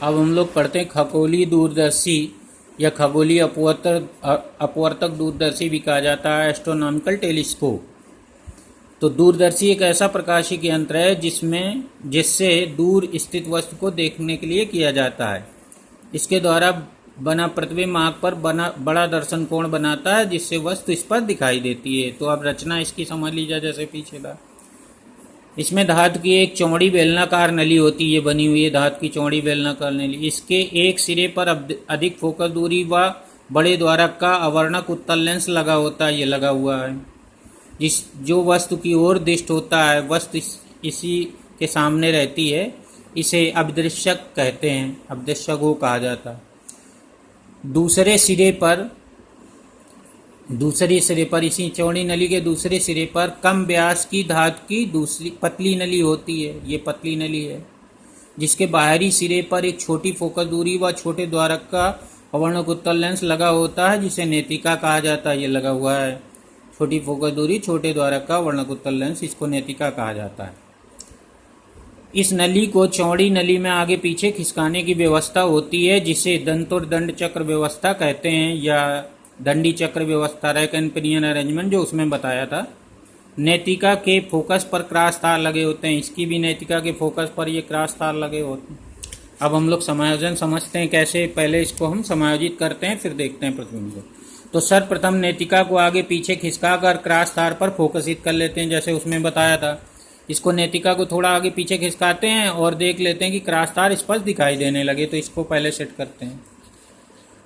अब हम लोग पढ़ते हैं खगोलीय दूरदर्शी या खगोलीय अपवर्तक दूरदर्शी भी कहा जाता है, एस्ट्रोनॉमिकल टेलीस्कोप। तो दूरदर्शी एक ऐसा प्रकाशिकी यंत्र है जिससे दूर स्थित वस्तु को देखने के लिए किया जाता है। इसके द्वारा बना प्रतिबिंब आँख पर बड़ा दर्शन कोण बनाता है, जिससे वस्तु स्पष्ट दिखाई देती है। तो अब रचना इसकी समझ लीजिए जैसे पीछे था। इसमें धातु की एक चौड़ी बेलनाकार नली होती है, ये बनी हुई है धातु की चौड़ी बेलनाकार नली। इसके एक सिरे पर अधिक फोकस दूरी व बड़े द्वारक का अवर्णक उत्तल लेंस लगा होता है, ये लगा हुआ है। जो वस्तु की ओर दृष्ट होता है, वस्तु इसी के सामने रहती है, इसे अभिदृश्यक कहते हैं, अभिदृश्यक कहा जाता है। दूसरे सिरे पर इसी चौड़ी नली के दूसरे सिरे पर कम व्यास की धातु की दूसरी पतली नली होती है, ये पतली नली है, जिसके बाहरी सिरे पर एक छोटी फोकस दूरी व छोटे द्वारक का अवर्णक उत्तल लेंस लगा होता है, जिसे नेत्रिका कहा जाता है, ये लगा हुआ है। छोटी फोकस दूरी, छोटे द्वारक का अवर्णक उत्तल लेंस, इसको नेत्रिका कहा जाता है। इस नली को चौड़ी नली में आगे पीछे खिसकाने की व्यवस्था होती है, जिसे दंड चक्र व्यवस्था कहते हैं, या दंडी चक्र व्यवस्था, रैक एंड पिनियन अरेंजमेंट, जो उसमें बताया था। नेत्रिका के फोकस पर क्रॉस तार लगे होते हैं, इसकी भी नेत्रिका के फोकस पर ये क्रॉस तार लगे होते हैं। अब हम लोग समायोजन समझते हैं कैसे, पहले इसको हम समायोजित करते हैं, फिर देखते हैं प्रतिबिंब को। तो सर्वप्रथम नेत्रिका को आगे पीछे खिसकाकर क्रॉस तार पर फोकसित कर लेते हैं, जैसे उसमें बताया था। इसको नेत्रिका को थोड़ा आगे पीछे खिसकाते हैं और देख लेते हैं कि क्रॉस तार स्पष्ट दिखाई देने लगे, तो इसको पहले सेट करते हैं।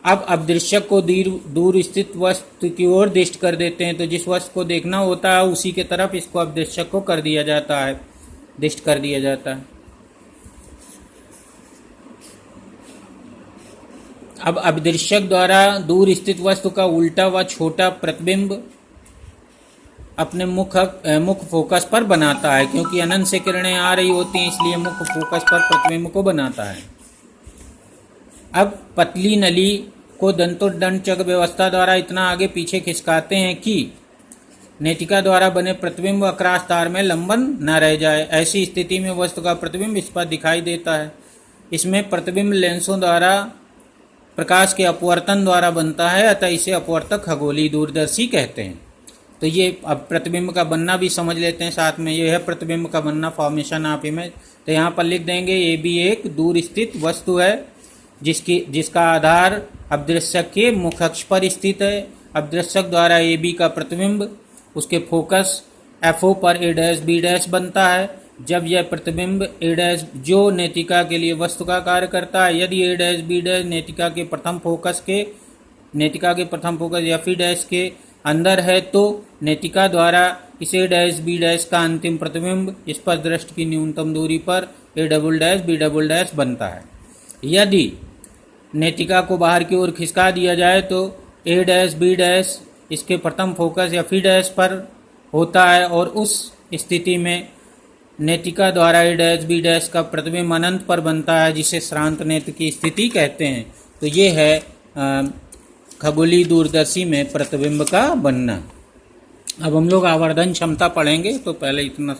अब अभिदृश्यक को दूर स्थित वस्तु की ओर दृष्ट कर देते हैं, तो जिस वस्तु को देखना होता है उसी के तरफ इसको अभिदृश्यक को कर दिया जाता है, दृष्ट कर दिया जाता है। अब अभिदृश्यक द्वारा दूर स्थित वस्तु का उल्टा व छोटा प्रतिबिंब अपने मुख्य फोकस पर बनाता है, क्योंकि अनंत से किरणें आ रही होती हैं, इसलिए मुख्य फोकस पर प्रतिबिंब को बनाता है। अब पतली नली को दंड चक्र व्यवस्था द्वारा इतना आगे पीछे खिसकाते हैं कि नेत्रिका द्वारा बने प्रतिबिंब क्रॉस तार में लंबन न रह जाए। ऐसी स्थिति में वस्तु का प्रतिबिंब स्पष्ट दिखाई देता है। इसमें प्रतिबिंब लेंसों द्वारा प्रकाश के अपवर्तन द्वारा बनता है, अतः इसे अपवर्तक खगोलीय दूरदर्शी कहते हैं। तो ये अब प्रतिबिंब का बनना भी समझ लेते हैं साथ में। ये है प्रतिबिंब का बनना, फॉर्मेशन ऑफ इमेज। तो यहाँ पर लिख देंगे, ये भी एक दूर स्थित वस्तु है जिसका आधार अभिदृश्यक के मुख्य अक्ष पर स्थित है। अभिदृश्यक द्वारा ए बी का प्रतिबिंब उसके फोकस FO पर A' B' बनता है। जब यह प्रतिबिंब A' जो नेत्रिका के लिए वस्तु का कार्य करता है, यदि A', B' नेत्रिका के प्रथम फोकस FE' के अंदर है, तो नेत्रिका द्वारा इस A', B' का अंतिम प्रतिबिंब स्पष्ट दृष्टि की न्यूनतम दूरी पर A', B' बनता है। यदि नेत्रिका को बाहर की ओर खिसका दिया जाए तो A', B' इसके प्रथम फोकस FE' पर होता है, और उस स्थिति में नेत्रिका द्वारा A', B' का प्रतिबिंब अनंत पर बनता है, जिसे श्रांत नेत्र की स्थिति कहते हैं। तो ये है खगोलीय दूरदर्शी में प्रतिबिंब का बनना। अब हम लोग आवर्धन क्षमता पढ़ेंगे, तो पहले इतना